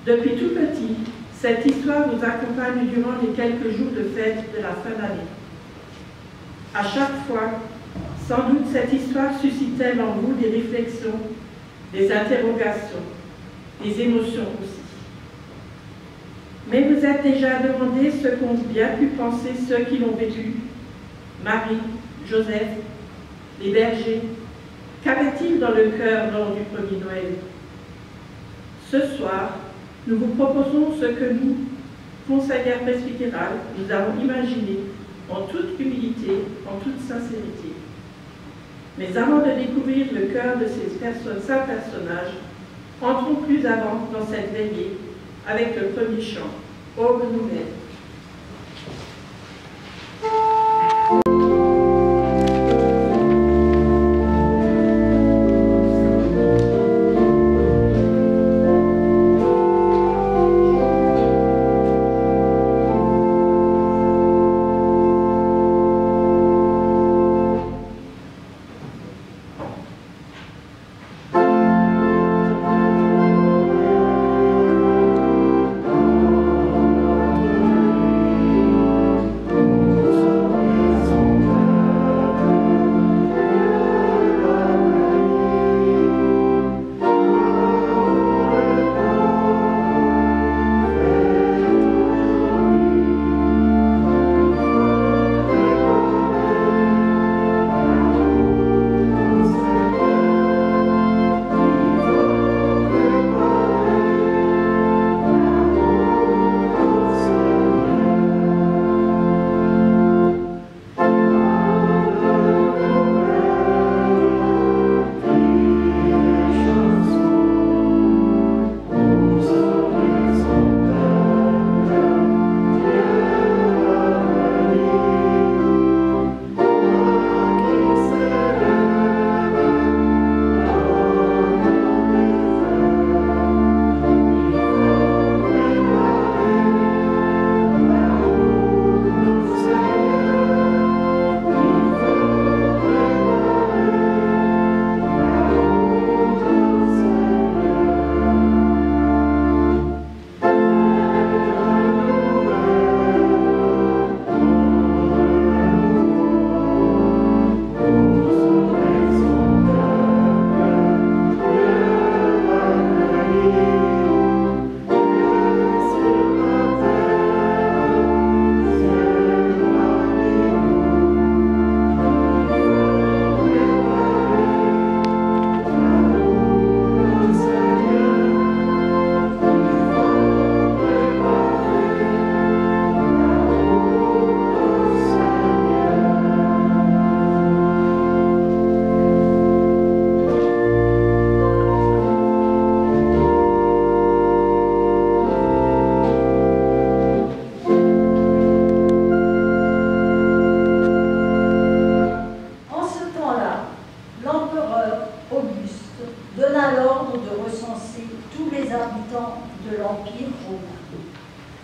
Depuis tout petit, cette histoire nous accompagne durant les quelques jours de fête de la fin d'année. À chaque fois, sans doute cette histoire suscite-t-elle en vous des réflexions, des interrogations, des émotions aussi. Mais vous êtes déjà demandé ce qu'ont bien pu penser ceux qui l'ont vécu, Marie, Joseph, les bergers. Qu'avait-il dans le cœur lors du premier Noël? Ce soir, nous vous proposons ce que nous, conseillères presbytérales, nous avons imaginé en toute humilité, en toute sincérité. Mais avant de découvrir le cœur de ces saints personnages, entrons plus avant dans cette veillée avec le premier chant, Aube nouvelle.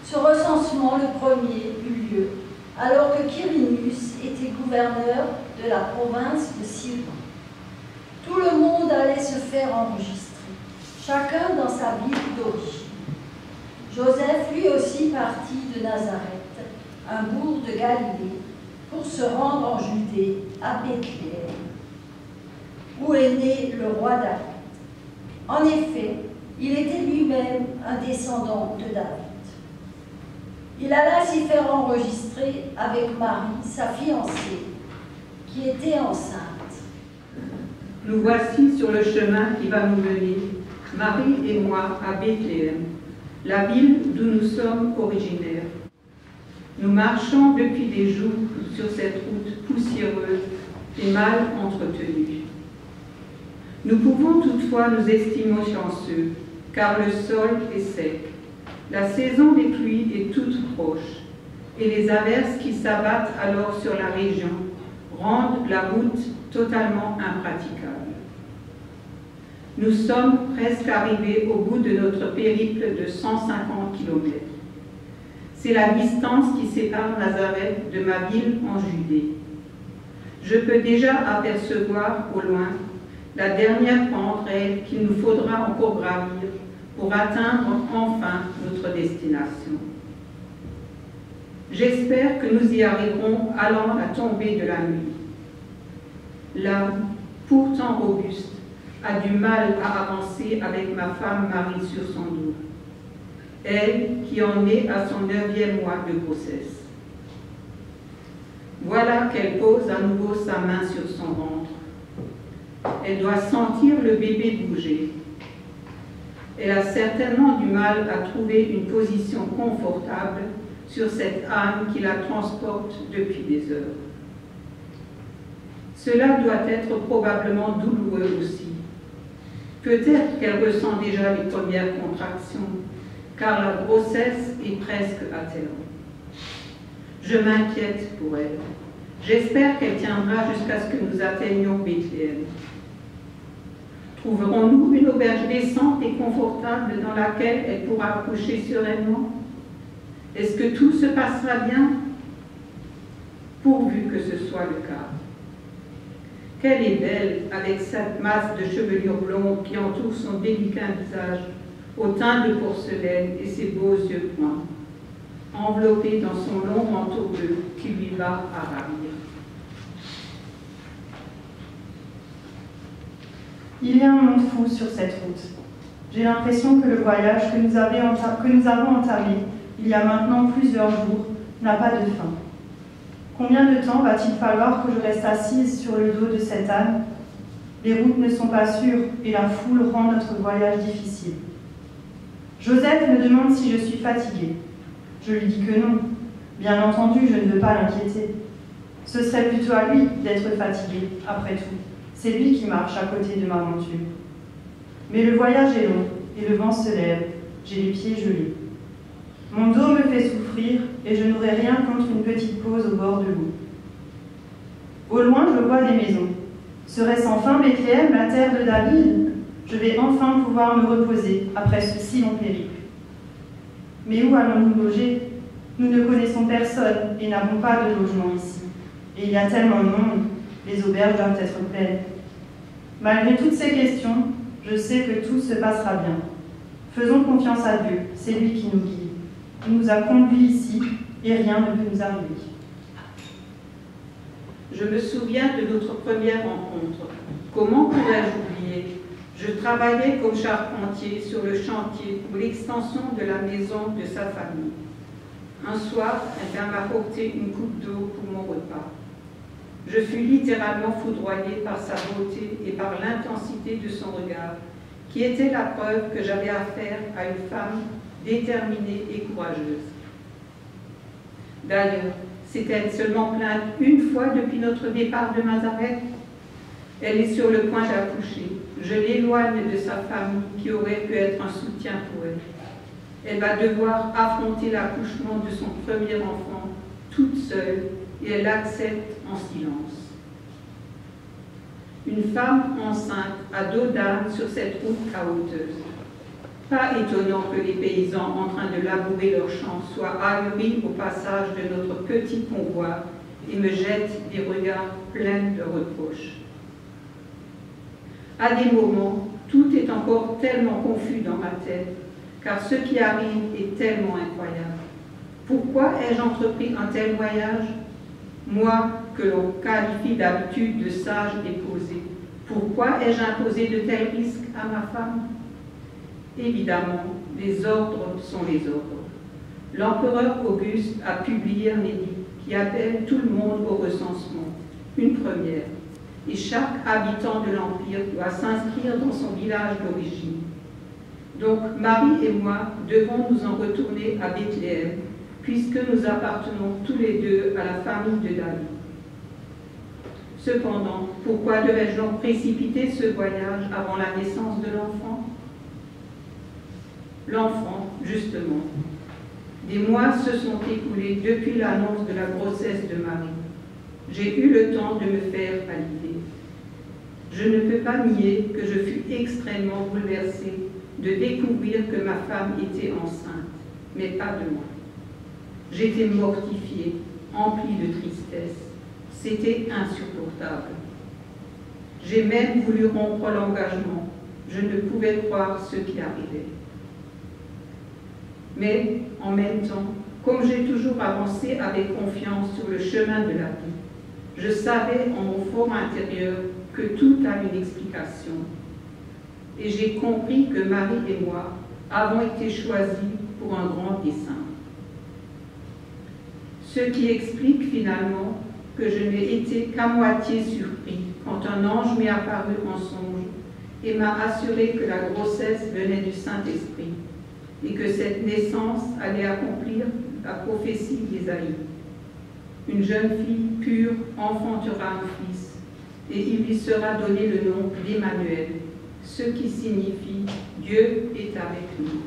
Ce recensement, le premier, eut lieu alors que Quirinius était gouverneur de la province de Syrie. Tout le monde allait se faire enregistrer, chacun dans sa ville d'origine. Joseph, lui aussi, partit de Nazareth, un bourg de Galilée, pour se rendre en Judée, à Bethléem, où est né le roi David. En effet, il était lui-même un descendant de David. Il alla s'y faire enregistrer avec Marie, sa fiancée, qui était enceinte. Nous voici sur le chemin qui va nous mener, Marie et moi, à Bethléem, la ville d'où nous sommes originaires. Nous marchons depuis des jours sur cette route poussiéreuse et mal entretenue. Nous pouvons toutefois nous estimer chanceux, car le sol est sec. La saison des pluies est toute proche, et les averses qui s'abattent alors sur la région rendent la route totalement impraticable. Nous sommes presque arrivés au bout de notre périple de 150 km. C'est la distance qui sépare Nazareth de ma ville en Judée. Je peux déjà apercevoir au loin la dernière pente raide qu'il nous faudra encore gravir pour atteindre enfin notre destination. J'espère que nous y arriverons allant la tombée de la nuit. L'âme, pourtant robuste, a du mal à avancer avec ma femme Marie sur son dos. Elle qui en est à son 9e mois de grossesse. Voilà qu'elle pose à nouveau sa main sur son ventre. Elle doit sentir le bébé bouger. Elle a certainement du mal à trouver une position confortable sur cette âme qui la transporte depuis des heures. Cela doit être probablement douloureux aussi. Peut-être qu'elle ressent déjà les premières contractions, car la grossesse est presque à terme. Je m'inquiète pour elle. J'espère qu'elle tiendra jusqu'à ce que nous atteignions Bethléem. Trouverons-nous une auberge décente et confortable dans laquelle elle pourra accoucher sereinement? Est-ce que tout se passera bien? Pourvu que ce soit le cas. Qu'elle est belle avec cette masse de chevelure blonde qui entoure son délicat visage, au teint de porcelaine et ses beaux yeux points, enveloppée dans son long manteau bleu qui lui va à ravir. Il y a un monde fou sur cette route. J'ai l'impression que le voyage que nous avons entamé il y a maintenant plusieurs jours n'a pas de fin. Combien de temps va-t-il falloir que je reste assise sur le dos de cet âne? Les routes ne sont pas sûres et la foule rend notre voyage difficile. Joseph me demande si je suis fatiguée. Je lui dis que non. Bien entendu, je ne veux pas l'inquiéter. Ce serait plutôt à lui d'être fatigué, après tout. C'est lui qui marche à côté de ma monture. Mais le voyage est long et le vent se lève. J'ai les pieds gelés. Mon dos me fait souffrir et je n'aurai rien contre une petite pause au bord de l'eau. Au loin, je vois des maisons. Serait-ce enfin Bethléem, la terre de David? Je vais enfin pouvoir me reposer après ce si long périple. Mais où allons-nous loger? Nous ne connaissons personne et n'avons pas de logement ici. Et il y a tellement de monde, les auberges doivent être pleines. Malgré toutes ces questions, je sais que tout se passera bien. Faisons confiance à Dieu, c'est lui qui nous guide. Il nous a conduits ici et rien ne peut nous arriver. Je me souviens de notre première rencontre. Comment pourrais-je oublier? Je travaillais comme charpentier sur le chantier pour l'extension de la maison de sa famille. Un soir, elle vint m'apporter une coupe d'eau pour mon repas. Je fus littéralement foudroyée par sa beauté et par l'intensité de son regard, qui était la preuve que j'avais affaire à une femme déterminée et courageuse. D'ailleurs, s'est-elle seulement plainte une fois depuis notre départ de Nazareth? Elle est sur le point d'accoucher. Je l'éloigne de sa famille qui aurait pu être un soutien pour elle. Elle va devoir affronter l'accouchement de son premier enfant toute seule et elle accepte en silence. Une femme enceinte à dos d'âne sur cette route cahoteuse. Pas étonnant que les paysans en train de labourer leurs champs soient ahuris au passage de notre petit convoi et me jettent des regards pleins de reproches. À des moments, tout est encore tellement confus dans ma tête, car ce qui arrive est tellement incroyable. Pourquoi ai-je entrepris un tel voyage? Moi, que l'on qualifie d'habitude de sage et posé, pourquoi ai-je imposé de tels risques à ma femme? Évidemment, les ordres sont les ordres. L'empereur Auguste a publié un édit qui appelle tout le monde au recensement, une première, et chaque habitant de l'Empire doit s'inscrire dans son village d'origine. Donc Marie et moi devons nous en retourner à Bethléem, puisque nous appartenons tous les deux à la famille de David. Cependant, pourquoi devais-je donc précipiter ce voyage avant la naissance de l'enfant? L'enfant, justement. Des mois se sont écoulés depuis l'annonce de la grossesse de Marie. J'ai eu le temps de me faire à l'idée. Je ne peux pas nier que je fus extrêmement bouleversée de découvrir que ma femme était enceinte, mais pas de moi. J'étais mortifiée, emplie de tristesse. C'était insupportable. J'ai même voulu rompre l'engagement. Je ne pouvais croire ce qui arrivait. Mais en même temps, comme j'ai toujours avancé avec confiance sur le chemin de la vie, je savais en mon fort intérieur que tout a une explication. Et j'ai compris que Marie et moi avons été choisis pour un grand dessein. Ce qui explique finalement que je n'ai été qu'à moitié surpris quand un ange m'est apparu en songe et m'a assuré que la grossesse venait du Saint-Esprit et que cette naissance allait accomplir la prophétie d'Ésaïe. Une jeune fille pure enfantera un fils, et il lui sera donné le nom d'Emmanuel, ce qui signifie « Dieu est avec nous ».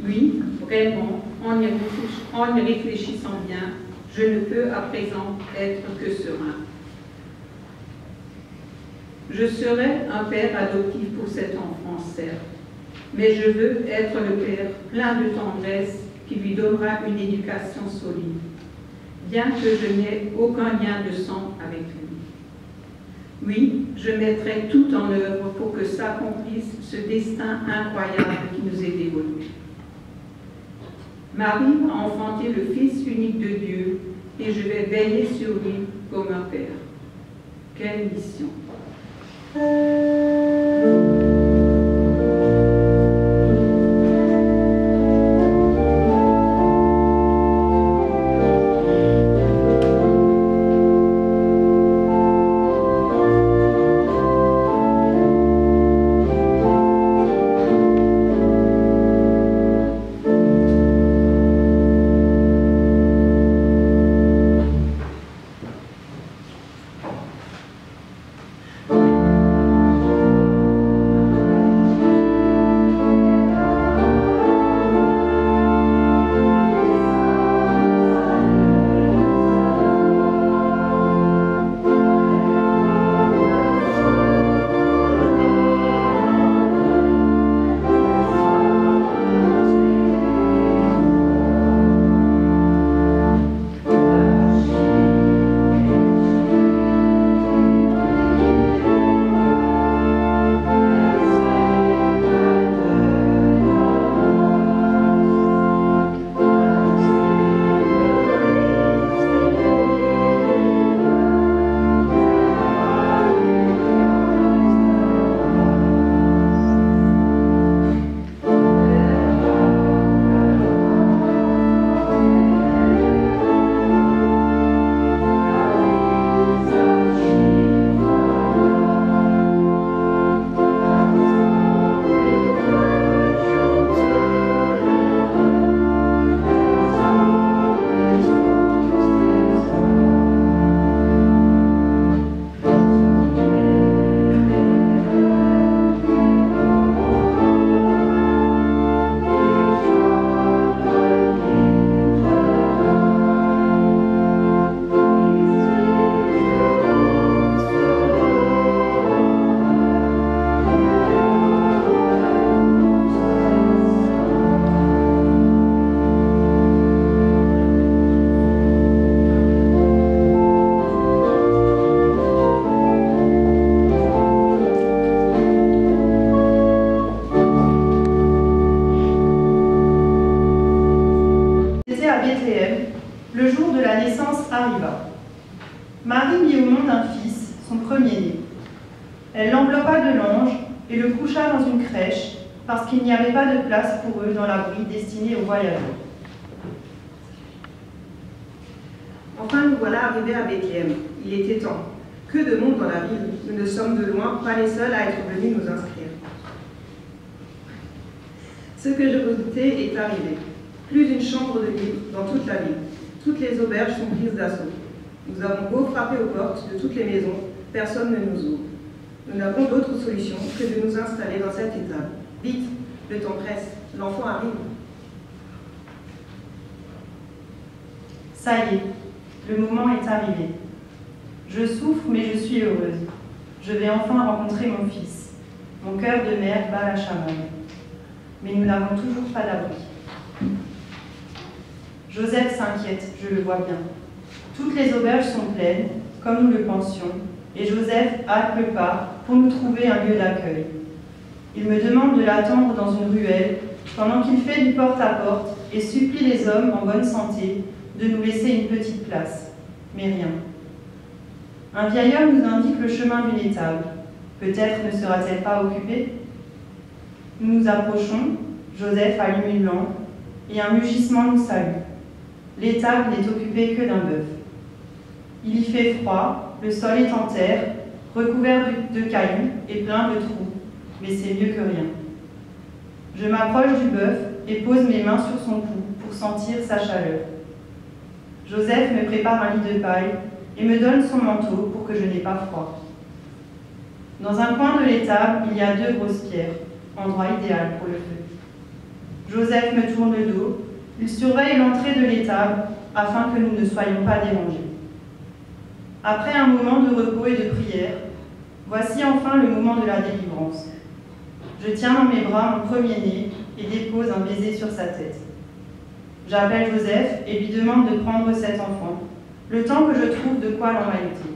Oui, vraiment, en y réfléchissant bien, je ne peux à présent être que serein. Je serai un père adoptif pour cet enfant, certes, mais je veux être le père plein de tendresse qui lui donnera une éducation solide, bien que je n'ai aucun lien de sang avec lui. Oui, je mettrai tout en œuvre pour que s'accomplisse ce destin incroyable qui nous est dévolu. Marie a enfanté le Fils unique de Dieu et je vais veiller sur lui comme un père. Quelle mission! le jour de la naissance arriva. Marie mit au monde un fils, son premier-né. Elle l'enveloppa de langes et le coucha dans une crèche, parce qu'il n'y avait pas de place pour eux dans l'abri destiné aux voyageurs. Enfin, nous voilà arrivés à Bethléem. Il était temps. Que de monde dans la ville. Nous ne sommes de loin pas les seuls à être venus nous inscrire. Ce que je redoutais est arrivé. Plus d'une chambre de lit dans toute la ville. Toutes les auberges sont prises d'assaut. Nous avons beau frapper aux portes de toutes les maisons, personne ne nous ouvre. Nous n'avons d'autre solution que de nous installer dans cette étable. Vite, le temps presse, l'enfant arrive. Ça y est, le moment est arrivé. Je souffre, mais je suis heureuse. Je vais enfin rencontrer mon fils. Mon cœur de mère bat la chamoine. Mais nous n'avons toujours pas d'abri. Joseph s'inquiète, je le vois bien. Toutes les auberges sont pleines, comme nous le pensions, et Joseph hâte le pas pour nous trouver un lieu d'accueil. Il me demande de l'attendre dans une ruelle pendant qu'il fait du porte-à-porte et supplie les hommes en bonne santé de nous laisser une petite place. Mais rien. Un vieil homme nous indique le chemin d'une étable. Peut-être ne sera-t-elle pas occupée? Nous nous approchons, Joseph allume une lampe, et un mugissement nous salue. L'étable n'est occupée que d'un bœuf. Il y fait froid, le sol est en terre, recouvert de cailloux et plein de trous, mais c'est mieux que rien. Je m'approche du bœuf et pose mes mains sur son cou pour sentir sa chaleur. Joseph me prépare un lit de paille et me donne son manteau pour que je n'ai pas froid. Dans un coin de l'étable, il y a 2 grosses pierres, endroit idéal pour le feu. Joseph me tourne le dos, il surveille l'entrée de l'étable afin que nous ne soyons pas dérangés. Après un moment de repos et de prière, voici enfin le moment de la délivrance. Je tiens dans mes bras mon premier-né et dépose un baiser sur sa tête. J'appelle Joseph et lui demande de prendre cet enfant, le temps que je trouve de quoi l'emmailloter.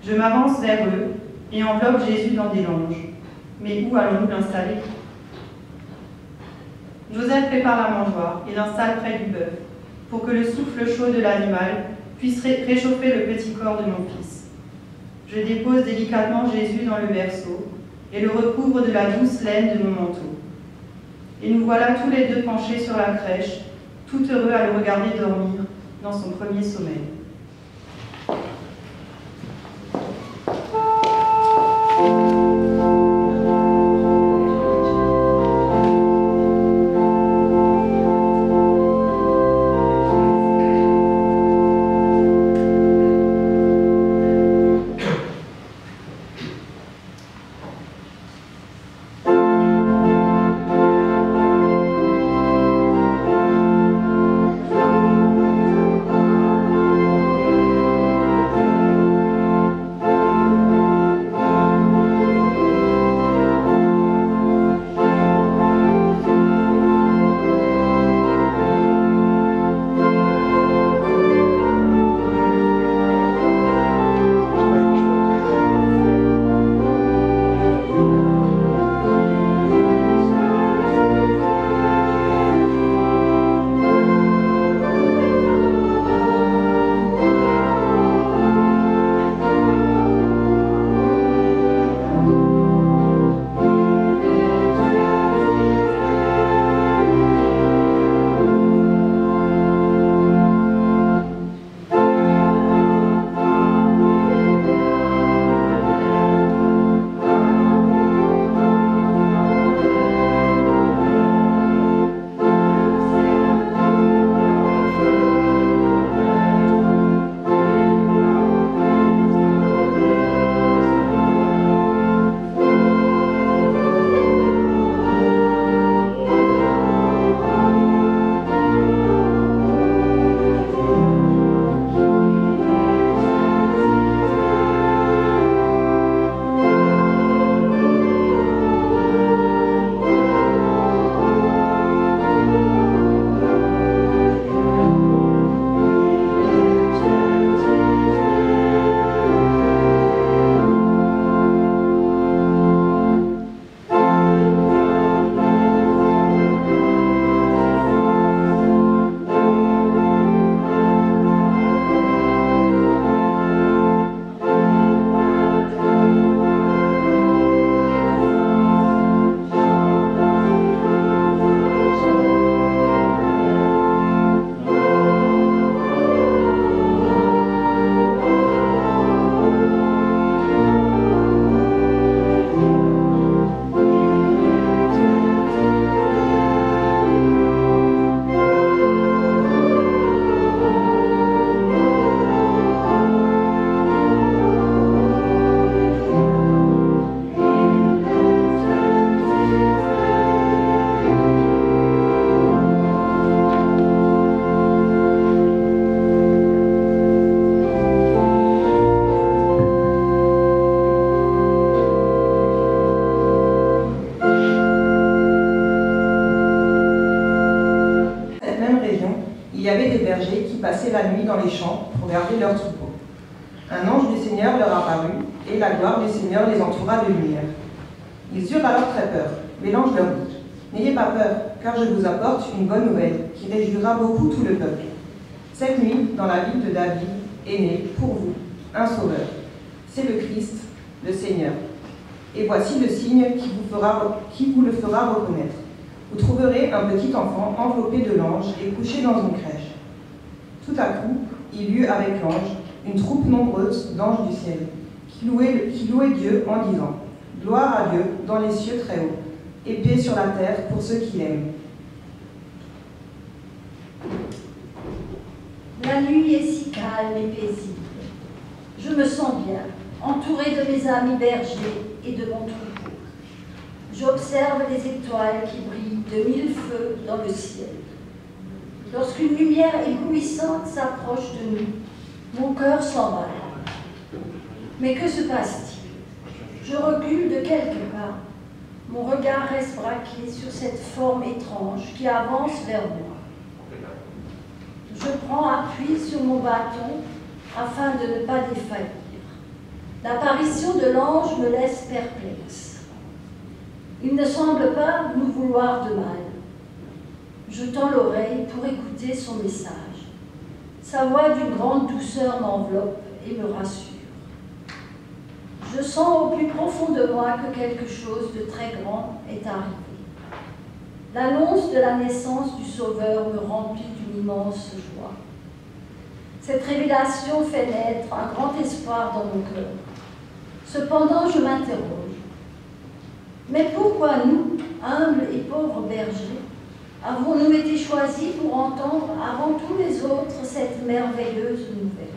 Je m'avance vers eux et enveloppe Jésus dans des langes. Mais où allons-nous l'installer? Joseph prépare la mangeoire et l'installe près du bœuf, pour que le souffle chaud de l'animal puisse réchauffer le petit corps de mon fils. Je dépose délicatement Jésus dans le berceau et le recouvre de la douce laine de mon manteau. Et nous voilà tous les 2 penchés sur la crèche, tout heureux à le regarder dormir dans son premier sommeil. passaient la nuit dans les champs pour garder leurs troupeaux. Un ange du Seigneur leur apparut, et la gloire du Seigneur les entoura de lumière. Ils eurent alors très peur, mais l'ange leur dit : N'ayez pas peur, car je vous apporte une bonne nouvelle qui réjouira beaucoup tout le peuple. Cette nuit, dans la ville de David, est né pour vous un sauveur. C'est le Christ, le Seigneur. Et voici le signe qui vous le fera reconnaître. Vous trouverez un petit enfant enveloppé de l'ange et couché dans une crèche. Tout à coup, il y eut avec l'ange une troupe nombreuse d'anges du ciel, qui louaient Dieu en disant « Gloire à Dieu dans les cieux très hauts, et paix sur la terre pour ceux qui l'aiment. » La nuit est si calme et paisible. Je me sens bien, entourée de mes amis bergers et de mon troupeau. J'observe les étoiles qui brillent de mille feux dans le ciel. Lorsqu'une lumière éblouissante s'approche de nous, mon cœur s'emballe. Mais que se passe-t-il? Je recule de quelques pas. Mon regard reste braqué sur cette forme étrange qui avance vers moi. Je prends appui sur mon bâton afin de ne pas défaillir. L'apparition de l'ange me laisse perplexe. Il ne semble pas nous vouloir de mal. Je tends l'oreille pour écouter son message. Sa voix d'une grande douceur m'enveloppe et me rassure. Je sens au plus profond de moi que quelque chose de très grand est arrivé. L'annonce de la naissance du Sauveur me remplit d'une immense joie. Cette révélation fait naître un grand espoir dans mon cœur. Cependant, je m'interroge. Mais pourquoi nous, humbles et pauvres bergers, avons-nous été choisis pour entendre avant tous les autres cette merveilleuse nouvelle?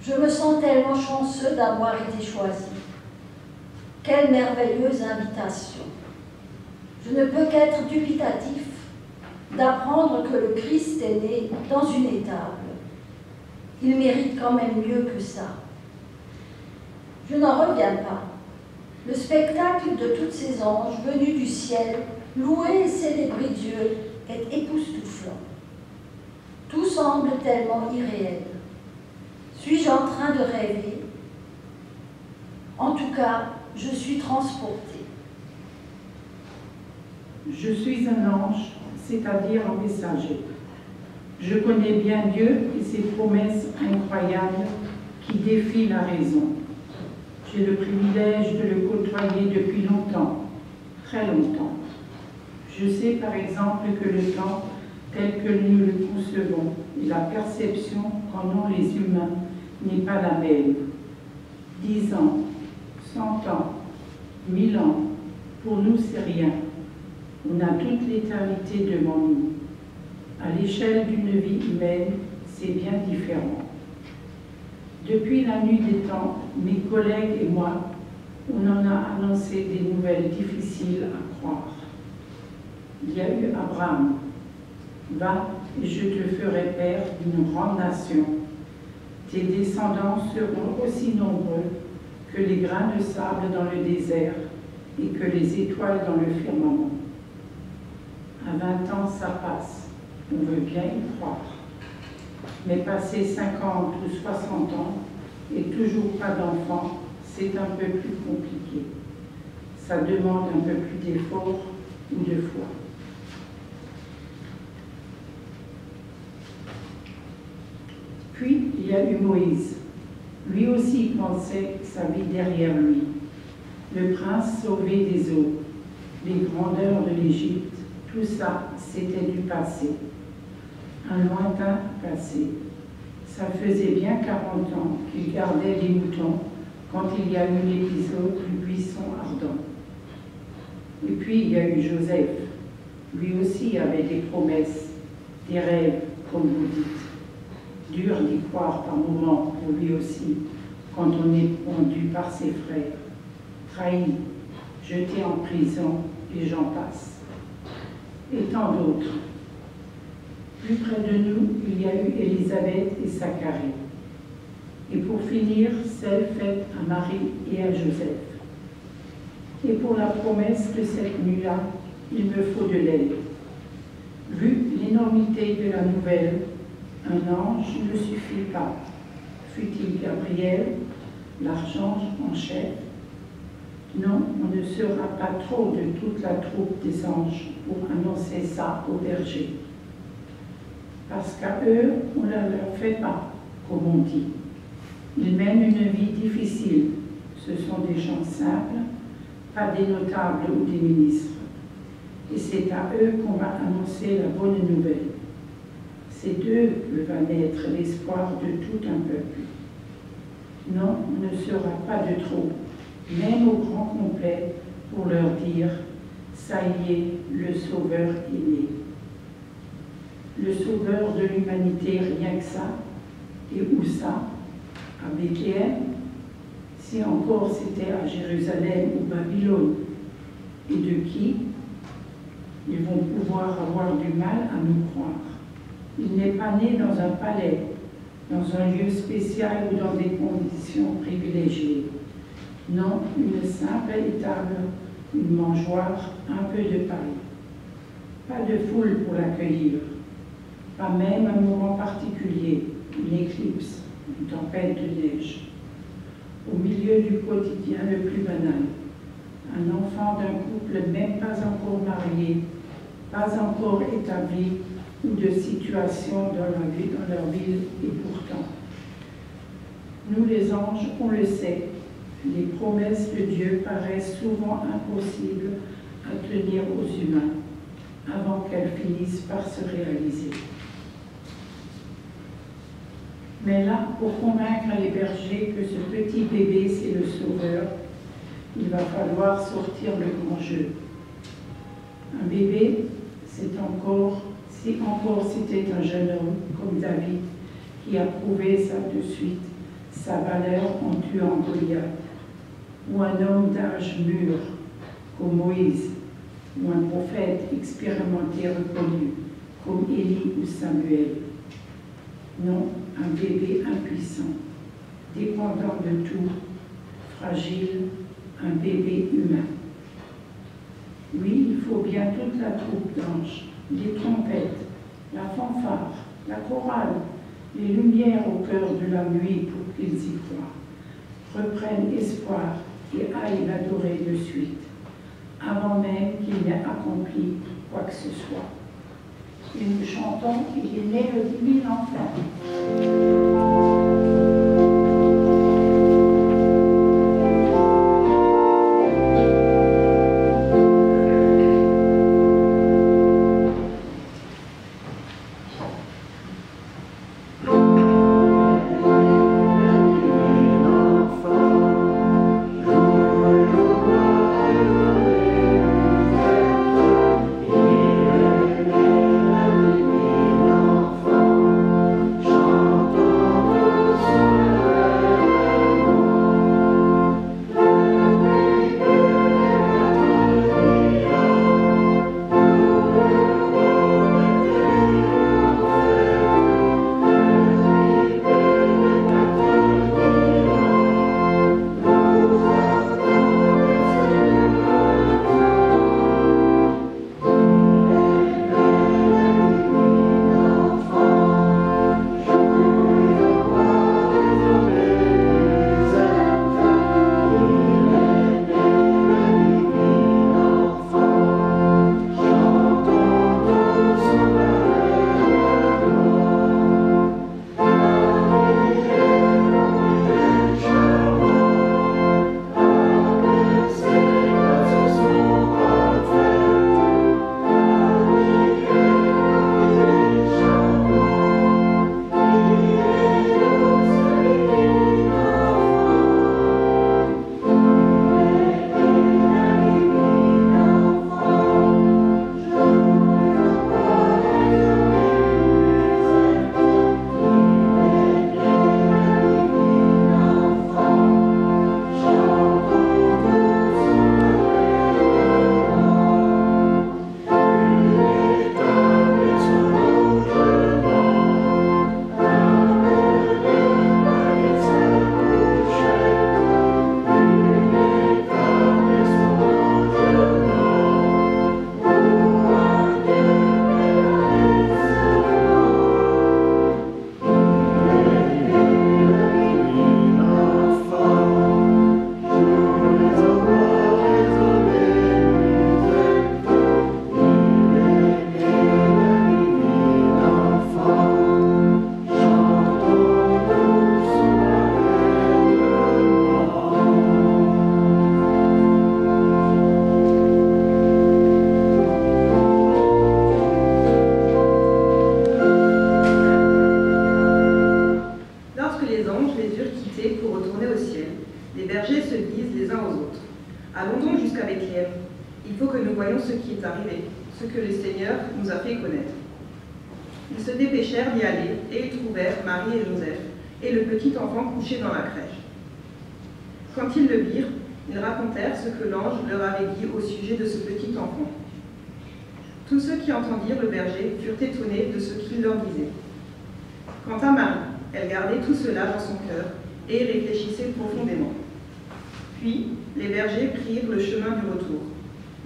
Je me sens tellement chanceux d'avoir été choisi. Quelle merveilleuse invitation! Je ne peux qu'être dubitatif d'apprendre que le Christ est né dans une étable. Il mérite quand même mieux que ça. Je n'en reviens pas. Le spectacle de tous ces anges venus du ciel, louer et célébrer Dieu, est époustouflant. Tout semble tellement irréel. Suis-je en train de rêver? En tout cas, je suis transportée. Je suis un ange, c'est-à-dire un messager. Je connais bien Dieu et ses promesses incroyables qui défient la raison. J'ai le privilège de le côtoyer depuis longtemps, très longtemps. Je sais par exemple que le temps, tel que nous le concevons, et la perception qu'en ont les humains n'est pas la même. 10 ans, 100 ans, 1000 ans, pour nous c'est rien. On a toute l'éternité devant nous. À l'échelle d'une vie humaine, c'est bien différent. Depuis la nuit des temps, mes collègues et moi, on en a annoncé des nouvelles difficiles à croire. Il y a eu Abraham. Va, et je te ferai père d'une grande nation. Tes descendants seront aussi nombreux que les grains de sable dans le désert et que les étoiles dans le firmament. À 20 ans, ça passe. On veut bien y croire. Mais passer 50 ou 60 ans et toujours pas d'enfant, c'est un peu plus compliqué. Ça demande un peu plus d'effort ou de foi. Puis, il y a eu Moïse. Lui aussi pensait sa vie derrière lui. Le prince sauvé des eaux, les grandeurs de l'Égypte, tout ça, c'était du passé. Un lointain passé. Ça faisait bien 40 ans qu'il gardait les moutons quand il y a eu l'épisode du buisson ardent. Et puis il y a eu Joseph. Lui aussi avait des promesses, des rêves, comme vous dites. Dur d'y croire par moments pour lui aussi, quand on est pendu par ses frères. Trahi, jeté en prison, et j'en passe. Et tant d'autres. Plus près de nous, il y a eu Élisabeth et Zacharie. Et pour finir, celle faite à Marie et à Joseph. Et pour la promesse de cette nuit-là, il me faut de l'aide. Vu l'énormité de la nouvelle, un ange ne suffit pas. Fut-il Gabriel, l'archange en chef? Non, on ne sera pas trop de toute la troupe des anges pour annoncer ça aux bergers. Parce qu'à eux, on ne leur fait pas, comme on dit. Ils mènent une vie difficile. Ce sont des gens simples, pas des notables ou des ministres. Et c'est à eux qu'on va annoncer la bonne nouvelle. C'est d'eux que va naître l'espoir de tout un peuple. Non, on ne sera pas de trop, même au grand complet, pour leur dire « Ça y est, le Sauveur est né ». Le Sauveur de l'humanité, rien que ça. Et où ça? À Bethléem? Si encore c'était à Jérusalem ou Babylone. Et de qui? Ils vont pouvoir avoir du mal à nous croire. Il n'est pas né dans un palais, dans un lieu spécial ou dans des conditions privilégiées. Non, une simple étable, une mangeoire, un peu de paille. Pas de foule pour l'accueillir, pas même un moment particulier, une éclipse, une tempête de neige. Au milieu du quotidien le plus banal, un enfant d'un couple même pas encore marié, pas encore établi, ou de situation dans leur ville, et pourtant. Nous les anges, on le sait, les promesses de Dieu paraissent souvent impossibles à tenir aux humains, avant qu'elles finissent par se réaliser. Mais là, pour convaincre les bergers que ce petit bébé, c'est le Sauveur, il va falloir sortir le grand jeu. Un bébé, c'est encore, si encore c'était un jeune homme comme David, qui a prouvé ça de suite, sa valeur en tuant Goliath, ou un homme d'âge mûr, comme Moïse, ou un prophète expérimenté reconnu, comme Élie ou Samuel. Non, un bébé impuissant, dépendant de tout, fragile, un bébé humain. Oui, il faut bien toute la troupe d'anges, les trompettes, la fanfare, la chorale, les lumières au cœur de la nuit pour qu'ils y croient, reprennent espoir et aillent l'adorer de suite, avant même qu'il n'ait accompli quoi que ce soit. Et nous chantons « Il est né le divin enfant ». Chantons Les bergers se disent les uns aux autres: allons donc jusqu'à Bethléem. Il faut que nous voyions ce qui est arrivé, ce que le Seigneur nous a fait connaître. Ils se dépêchèrent d'y aller, et ils trouvèrent Marie et Joseph, et le petit enfant couché dans la crèche. Quand ils le virent, ils racontèrent ce que l'ange leur avait dit au sujet de ce petit enfant. Tous ceux qui entendirent le berger furent étonnés de ce qu'il leur disait. Quant à Marie, elle gardait tout cela dans son cœur et réfléchissait profondément. Puis, les bergers prirent le chemin du retour.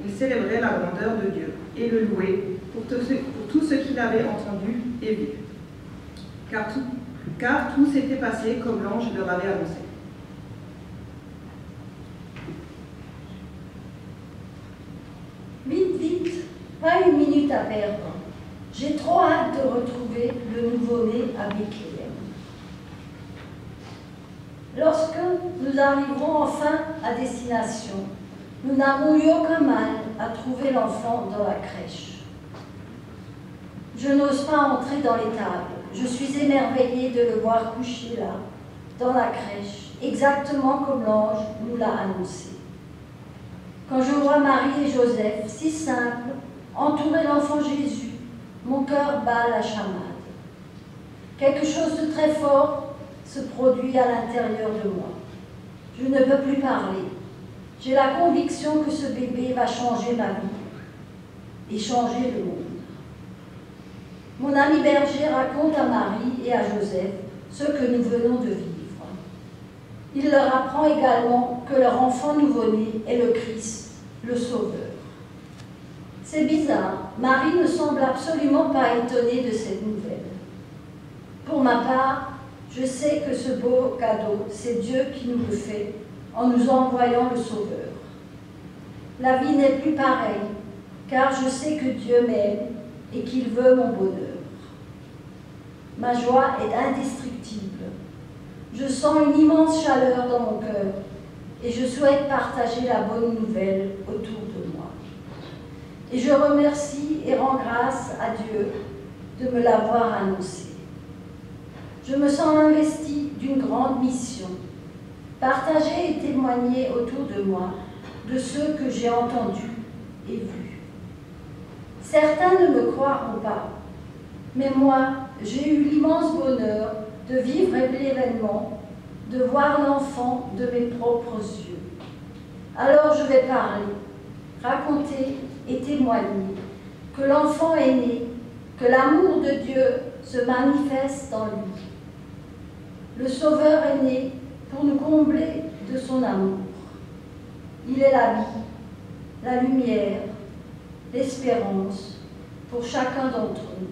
Ils célébraient la grandeur de Dieu et le louaient pour tout ce qu'il avait entendu et vu. Car tout s'était passé comme l'ange leur avait annoncé. Vite, vite, pas une minute à perdre. J'ai trop hâte de retrouver le nouveau-né à Bethléem. Lorsque nous arriverons enfin à destination, nous n'avons eu aucun mal à trouver l'enfant dans la crèche. Je n'ose pas entrer dans l'étable. Je suis émerveillée de le voir couché là, dans la crèche, exactement comme l'ange nous l'a annoncé. Quand je vois Marie et Joseph, si simples, entourer l'enfant Jésus, mon cœur bat la chamade. Quelque chose de très fort se produit à l'intérieur de moi. Je ne peux plus parler. J'ai la conviction que ce bébé va changer ma vie et changer le monde. Mon ami berger raconte à Marie et à Joseph ce que nous venons de vivre. Il leur apprend également que leur enfant nouveau-né est le Christ, le Sauveur. C'est bizarre, Marie ne semble absolument pas étonnée de cette nouvelle. Pour ma part, je sais que ce beau cadeau, c'est Dieu qui nous le fait en nous envoyant le Sauveur. La vie n'est plus pareille, car je sais que Dieu m'aime et qu'il veut mon bonheur. Ma joie est indestructible. Je sens une immense chaleur dans mon cœur et je souhaite partager la bonne nouvelle autour de moi. Et je remercie et rends grâce à Dieu de me l'avoir annoncé. Je me sens investie d'une grande mission, partager et témoigner autour de moi de ceux que j'ai entendus et vus. Certains ne me croiront pas, mais moi, j'ai eu l'immense bonheur de vivre l'événement, de voir l'enfant de mes propres yeux. Alors je vais parler, raconter et témoigner que l'enfant est né, que l'amour de Dieu se manifeste en lui. Le Sauveur est né pour nous combler de son amour. Il est la vie, la lumière, l'espérance pour chacun d'entre nous.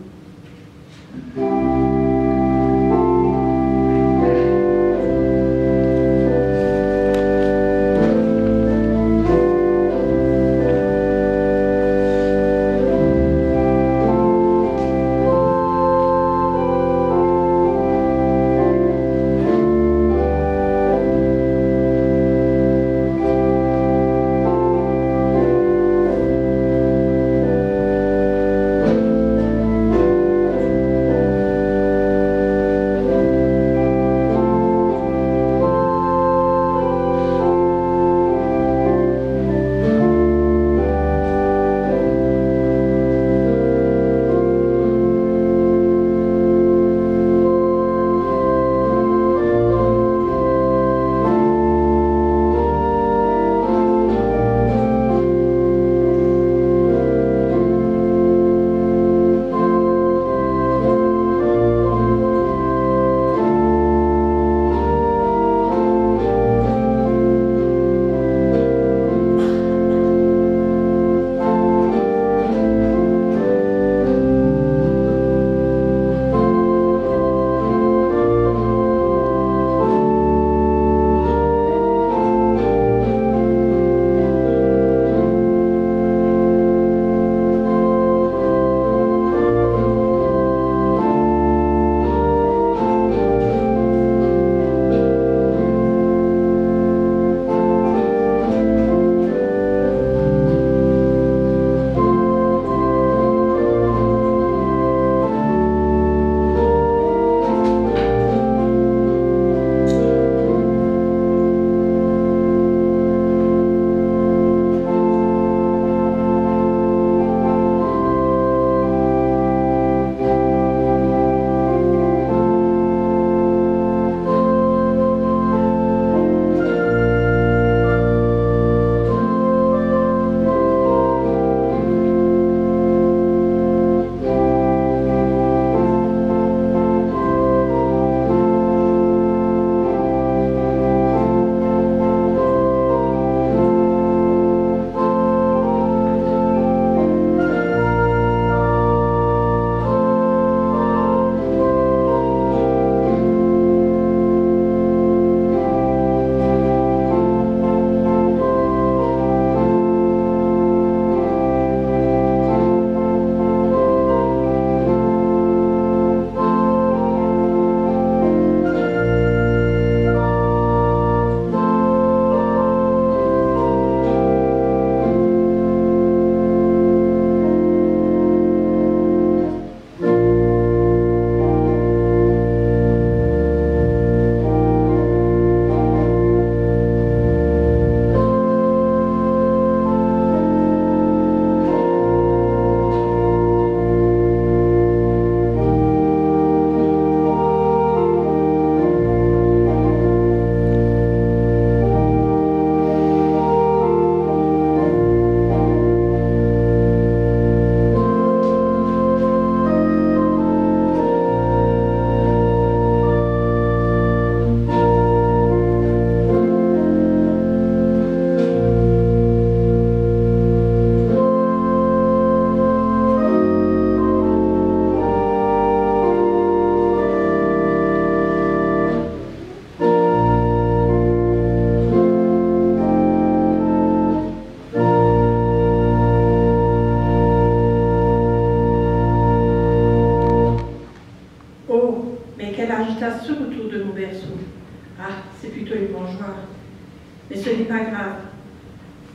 Mais ce n'est pas grave.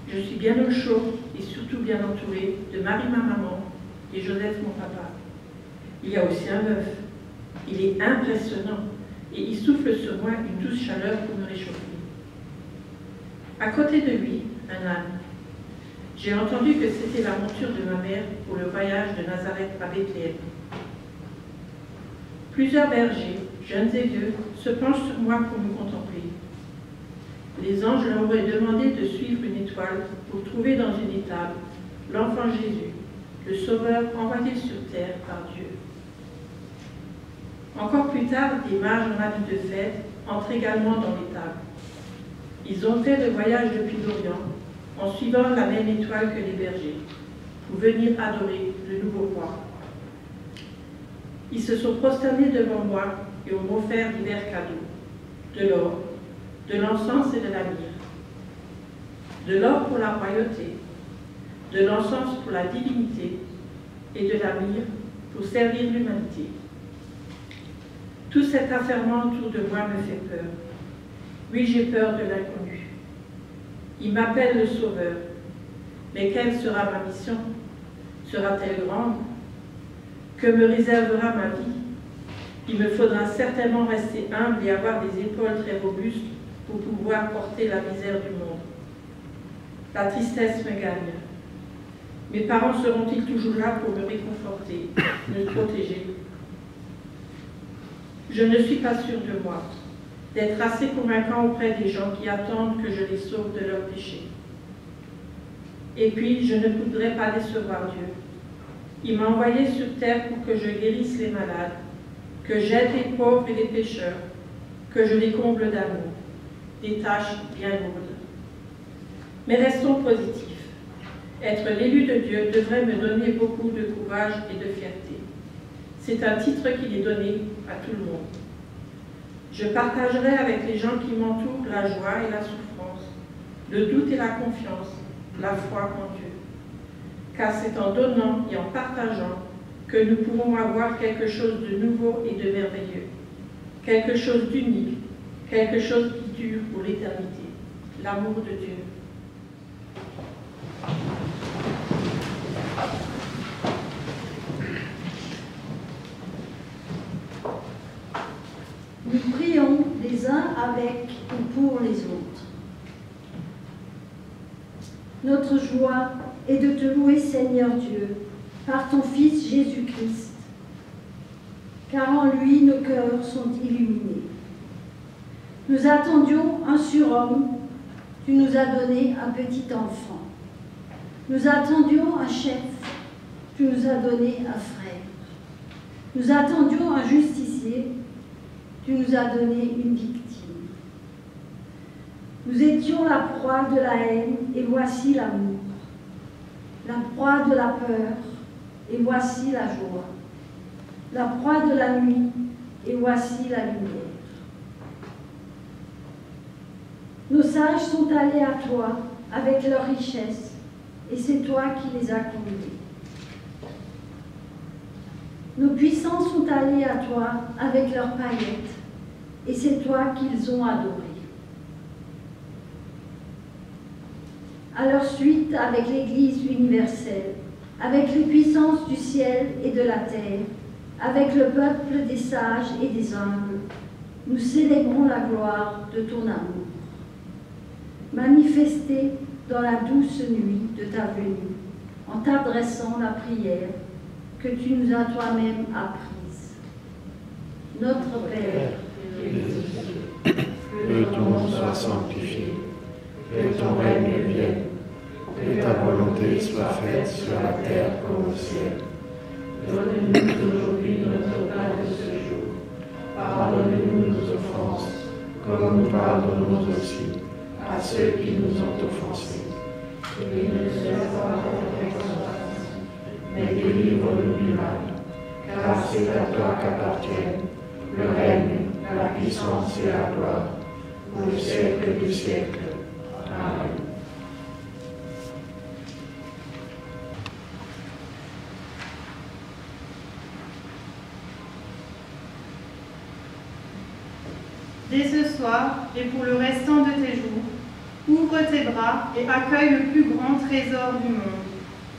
Je suis bien au chaud et surtout bien entourée de Marie, ma maman, et Joseph, mon papa. Il y a aussi un bœuf. Il est impressionnant et il souffle sur moi une douce chaleur pour me réchauffer. À côté de lui, un âne. J'ai entendu que c'était la monture de ma mère pour le voyage de Nazareth à Bethléem. Plusieurs bergers, jeunes et vieux, se penchent sur moi pour me contempler. Les anges leur auraient demandé de suivre une étoile pour trouver dans une étable l'enfant Jésus, le Sauveur envoyé sur terre par Dieu. Encore plus tard, des mages en habit de fête entrent également dans l'étable. Ils ont fait le voyage depuis l'Orient en suivant la même étoile que les bergers pour venir adorer le nouveau roi. Ils se sont prosternés devant moi et ont offert divers cadeaux, de l'or, de l'encens et de la myrrhe. De l'or pour la royauté, de l'encens pour la divinité et de la myrrhe pour servir l'humanité. Tout cet affairement autour de moi me fait peur. Oui, j'ai peur de l'inconnu. Il m'appelle le Sauveur. Mais quelle sera ma mission? Sera-t-elle grande? Que me réservera ma vie? Il me faudra certainement rester humble et avoir des épaules très robustes pour pouvoir porter la misère du monde. La tristesse me gagne. Mes parents seront-ils toujours là pour me réconforter, me protéger? Je ne suis pas sûre de moi, d'être assez convaincant auprès des gens qui attendent que je les sauve de leurs péchés. Et puis, je ne voudrais pas décevoir Dieu. Il m'a envoyé sur terre pour que je guérisse les malades, que j'aide les pauvres et les pécheurs, que je les comble d'amour, des tâches bien lourdes. Mais restons positifs. Être l'élu de Dieu devrait me donner beaucoup de courage et de fierté. C'est un titre qu'il est donné à tout le monde. Je partagerai avec les gens qui m'entourent la joie et la souffrance, le doute et la confiance, la foi en Dieu. Car c'est en donnant et en partageant que nous pourrons avoir quelque chose de nouveau et de merveilleux, quelque chose d'unique, quelque chose qui dure pour l'éternité, l'amour de Dieu. Nous prions les uns avec ou pour les autres. Notre joie est de te louer, Seigneur Dieu, par ton Fils Jésus-Christ, car en lui nos cœurs sont illuminés. Nous attendions un surhomme, tu nous as donné un petit enfant. Nous attendions un chef, tu nous as donné un frère. Nous attendions un justicier, tu nous as donné une victime. Nous étions la proie de la haine, et voici l'amour. La proie de la peur, et voici la joie. La proie de la nuit, et voici la lumière. Nos sages sont allés à toi avec leurs richesses, et c'est toi qui les as comblés. Nos puissants sont allés à toi avec leurs paillettes, et c'est toi qu'ils ont adoré. À leur suite, avec l'Église universelle, avec les puissances du ciel et de la terre, avec le peuple des sages et des humbles, nous célébrons la gloire de ton amour. Manifesté dans la douce nuit de ta venue, en t'adressant la prière que tu nous as toi-même apprise. Notre Père, que ton nom soit sanctifié, que ton règne vienne, que ta volonté soit faite sur la terre comme au ciel. Donne-nous aujourd'hui notre pain de ce jour. Pardonne-nous nos offenses, comme nous pardonnons aussi à ceux qui nous ont offensés. Et ne nous laisse pas entrer en tentation, mais délivre-nous du mal. Car c'est à toi qu'appartiennent le règne, la puissance et la gloire, pour le siècle du siècle. Amen. Dès ce soir et pour le restant de tes jours, ouvre tes bras et accueille le plus grand trésor du monde,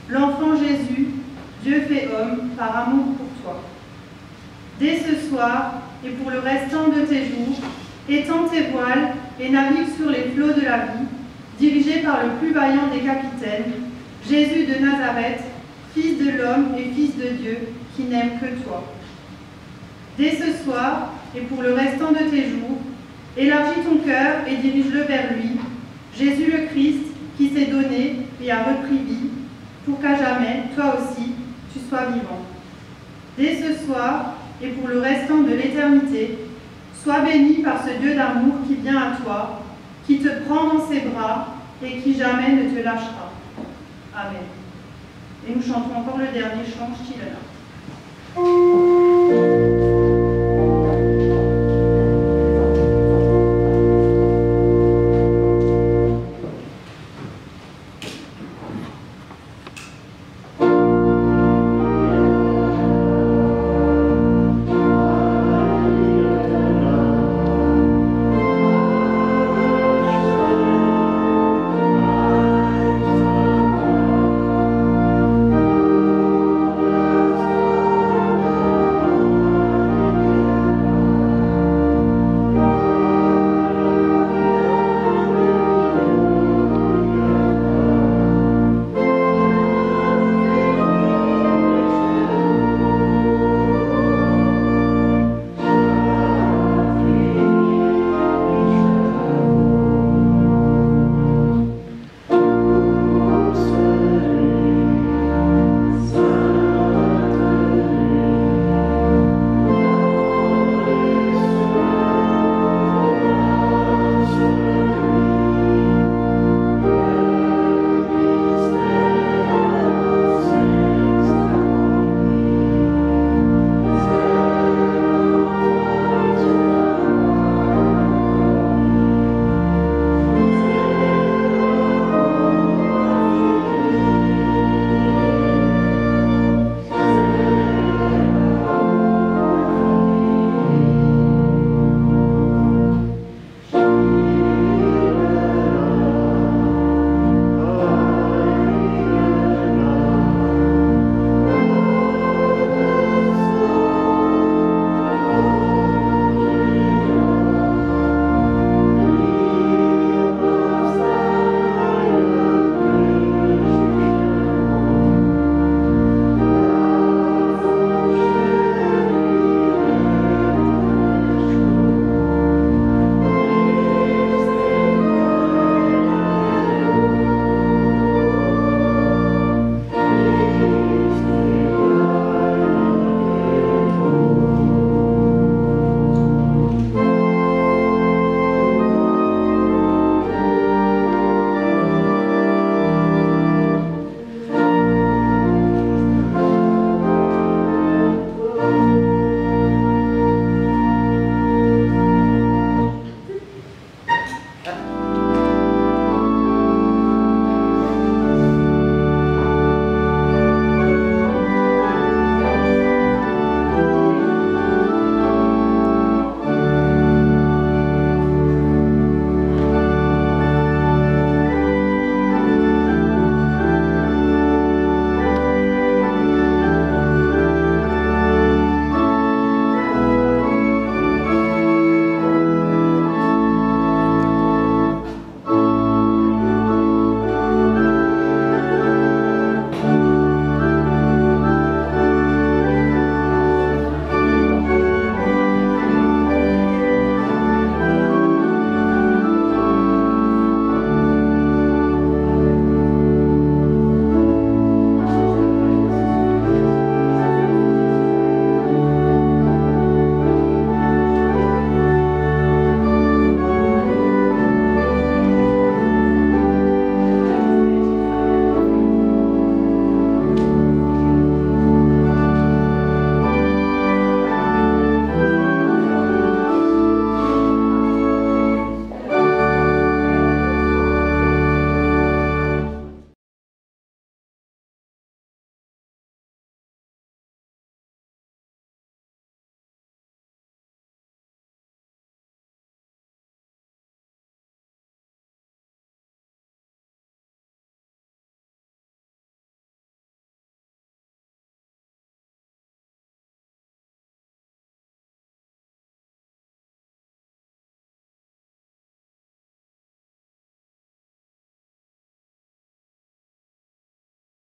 l'enfant Jésus, Dieu fait homme par amour pour toi. Dès ce soir et pour le restant de tes jours, étends tes voiles et navigue sur les flots de la vie, dirigé par le plus vaillant des capitaines, Jésus de Nazareth, Fils de l'homme et Fils de Dieu, qui n'aime que toi. Dès ce soir et pour le restant de tes jours, élargis ton cœur et dirige-le vers lui, Jésus le Christ, qui s'est donné et a repris vie, pour qu'à jamais, toi aussi, tu sois vivant. Dès ce soir et pour le restant de l'éternité, sois béni par ce Dieu d'amour qui vient à toi, qui te prend dans ses bras et qui jamais ne te lâchera. Amen. Et nous chantons encore le dernier chant, Stille Nacht.